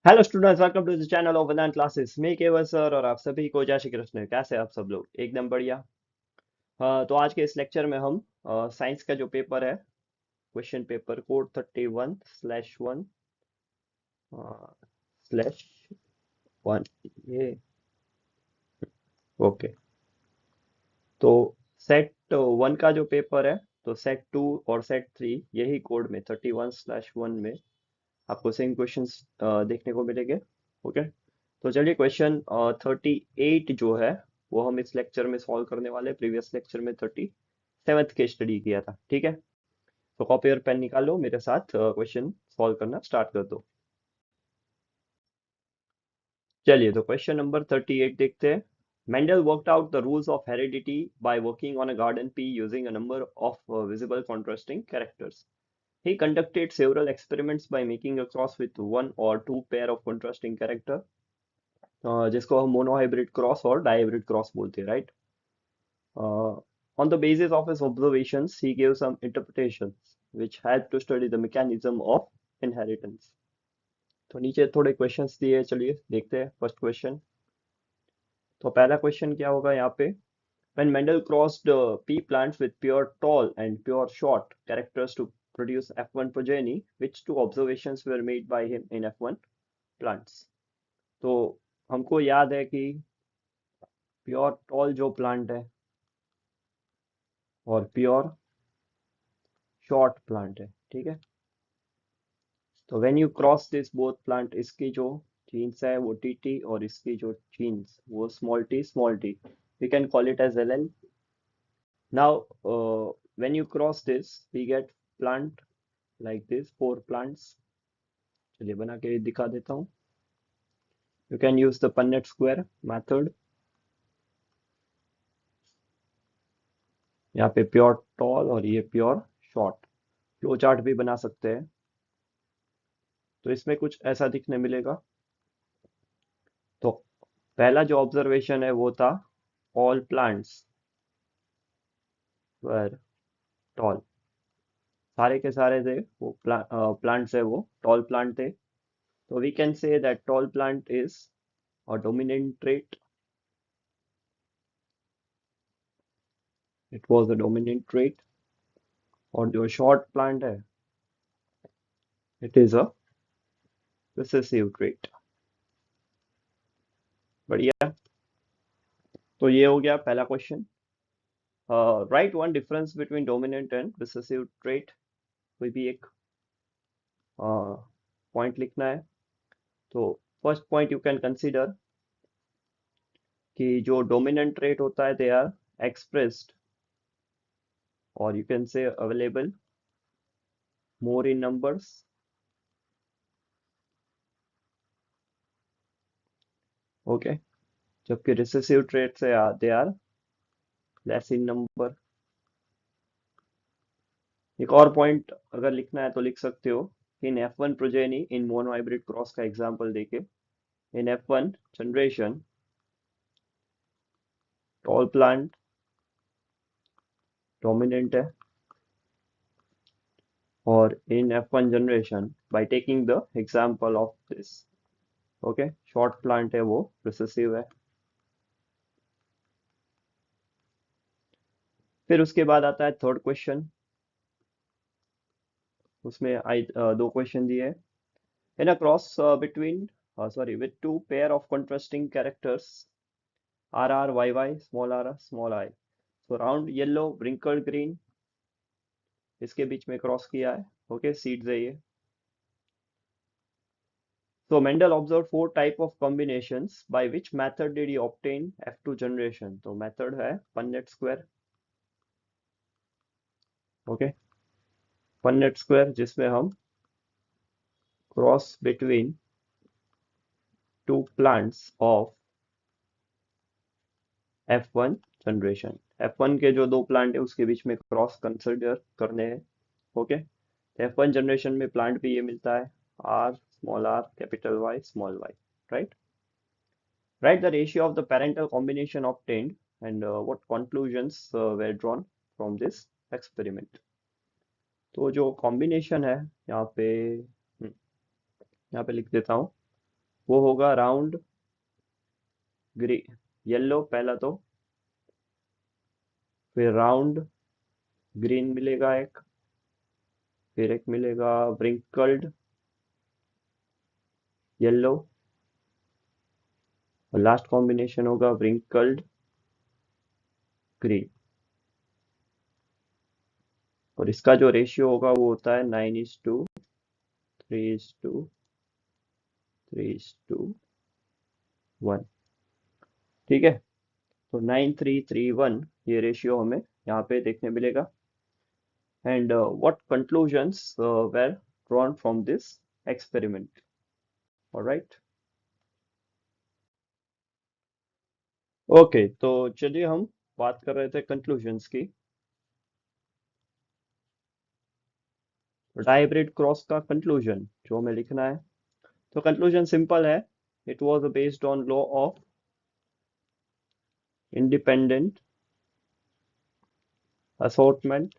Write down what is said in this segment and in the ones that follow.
Hello students, welcome to the channel of Vedant classes. मैं Keval sir और आप सभी को जय श्री कृष्ण। कैसे हैं आप सब लोग? एकदम बढ़िया। तो आज के इस लेक्चर में हम साइंस का जो पेपर है, क्वेश्चन पेपर कोड 31/1 स्लैश 1, ये ओके। तो सेट 1 का जो पेपर है, तो सेट 2 और सेट 3 यही कोड में 31/1 में आपको सेम क्वेश्चंस देखने को मिलेंगे। ओके। तो चलिए, क्वेश्चन 38 जो है वो हम इस लेक्चर में सॉल्व करने वाले। प्रीवियस लेक्चर में 37th के स्टडी किया था। ठीक है। तो कॉपी और पेन निकालो, मेरे साथ क्वेश्चन सॉल्व करना स्टार्ट कर दो। चलिए, तो क्वेश्चन नंबर 38 देखते हैं। Mendel worked out the rules of heredity by working on a garden pea using a number of visible contrasting characters. He conducted several experiments by making a cross with one or two pair of contrasting character, जिसको हम monohybrid cross और dihybrid cross बोलते हैं, right. On the basis of his observations, he gave some interpretations which helped to study the mechanism of inheritance. तो नीचे थोड़े questions दिए हैं, चलिए देखते हैं फर्स्ट क्वेश्चन। तो पहला क्वेश्चन क्या होगा यहाँ पे? When Mendel crossed pea plants with pure tall and pure short characters to produce F1 progeny, which two observations were made by him in F1 plants? तो हमको याद है कि प्योर टॉल जो प्लांट है और प्योर शॉर्ट प्लांट है, ठीक है। तो when you cross this both plant, इसकी जो जीन्स है वो टी और इसकी जो जीन्स वो small T, we can call it as L L. Now when you cross this we get plant like this, 4 plants. चलिए बना के दिखा देता हूँ। You can use the Punnett square method. यहाँ पे प्योर टॉल और ये प्योर शॉर्ट। फ्लो चार्ट भी बना सकते हैं। तो इसमें कुछ ऐसा दिखने मिलेगा। तो पहला जो ऑब्जर्वेशन है वो था ऑल प्लांट्स वर टॉल। सारे के सारे थे वो प्लांट्स है वो टॉल प्लांट थे। तो we can say that tall plant is a dominant trait. It was a dominant trait. और जो शॉर्ट प्लांट है, it is a recessive trait. बढ़िया। तो ये हो गया पहला question. Write one difference between dominant and recessive trait. कोई भी एक पॉइंट लिखना है। तो first point you can consider कि जो डोमिनेंट ट्रेट होता है, दे आर एक्सप्रेस्ड और you can say available more in numbers. Okay. जबकि recessive traits है, they are less in number. एक और पॉइंट अगर लिखना है तो लिख सकते हो। इन F1 progeny इन मोनोहाइब्रिड क्रॉस का एग्जांपल देके, इन F1 generation tall plant dominant है और इन F1 generation by taking the example of this, okay, short plant है वो रिसेसिव है। फिर उसके बाद आता है थर्ड क्वेश्चन। उसमें दो क्वेश्चन दिए हैं। In a cross with two pair of contrasting characters, RR, YY, small I. So round yellow, wrinkled green, इसके बीच में क्रॉस किया है। ओके, सीड्स है ये। So Mendel observed 4 type of combinations. By which method did he obtain F2 generation? तो method है Punnett square. Okay, Punnett square जिसमें हम cross between two plants of F1 generation, F1 के जो दो प्लांट है उसके बीच में क्रॉस कंसिडर करने हैं। ओके। F1 जनरेशन में प्लांट भी ये मिलता है, R small R capital Y small Y, right. Write the ratio of the parental combination obtained and what conclusions were drawn from this experiment. तो जो कॉम्बिनेशन है यहाँ पे, यहाँ पे लिख देता हूँ। वो होगा राउंड ग्रीन येलो पहला तो, फिर राउंड ग्रीन मिलेगा एक, फिर एक मिलेगा व्रिंकल्ड येलो, और लास्ट कॉम्बिनेशन होगा व्रिंकल्ड ग्रीन। और इसका जो रेशियो होगा वो होता है 9:3:1। ठीक है, तो 9:3:1 ये रेशियो हमें यहाँ पे देखने मिलेगा। And what conclusions were drawn from this experiment. Alright, okay, तो चलिए हम बात कर रहे थे कंक्लूजन्स की। डाइब्रिड क्रॉस का कंक्लूजन जो हमें लिखना है, तो कंक्लूजन सिंपल है। It was based on law of independent assortment.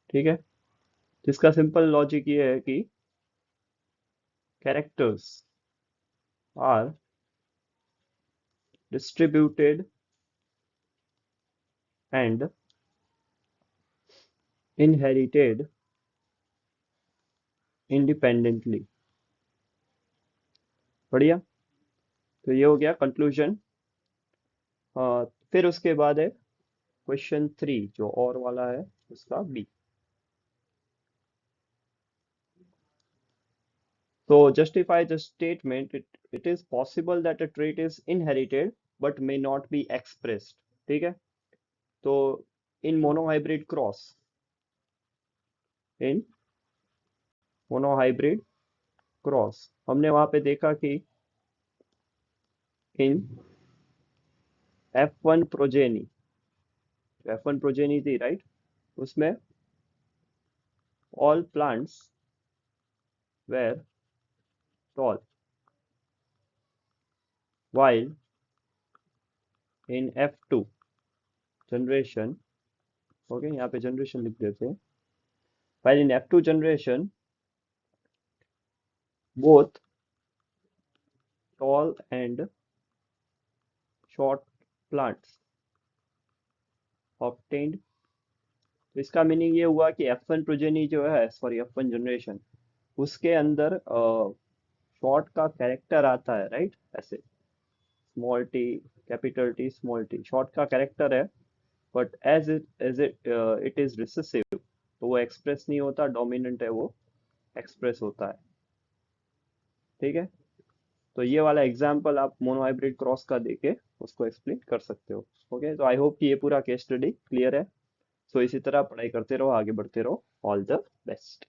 ठीक है, जिसका सिंपल लॉजिक ये है कि characters are distributed and inherited independently. बढ़िया, तो ये हो गया कंक्लूजन। फिर उसके बाद है क्वेश्चन 3 जो और वाला है, उसका B. So justify the statement, it is possible that a trait is inherited but may not be expressed। ठीक है, तो इन मोनोहाइब्रिड क्रॉस, इन मोनोहाइब्रिड क्रॉस हमने वहां पे देखा कि इन F1 प्रोजेनी, F1 प्रोजेनी थी राइट, उसमें all plants were tall while in F2 generation, okay यहाँ पे जनरेशन लिख देते हैं, while in F2 generation both tall and short plants obtained। तो इसका मीनिंग ये हुआ कि F1 प्रोजेनी जो है, सॉरी F1 जनरेशन, उसके अंदर शॉर्ट का कैरेक्टर आता है राइट, ऐसे small T capital T small T short का कैरेक्टर है, but as it is recessive, तो वो एक्सप्रेस नहीं होता, डोमिनेंट है वो एक्सप्रेस होता है। ठीक है, तो ये वाला एग्जाम्पल आप मोनोहाइब्रिड क्रॉस का देके उसको एक्सप्लेन कर सकते हो। ओके, तो आई होप कि ये पूरा केस स्टडी क्लियर है। सो इसी तरह पढ़ाई करते रहो, आगे बढ़ते रहो। All the best.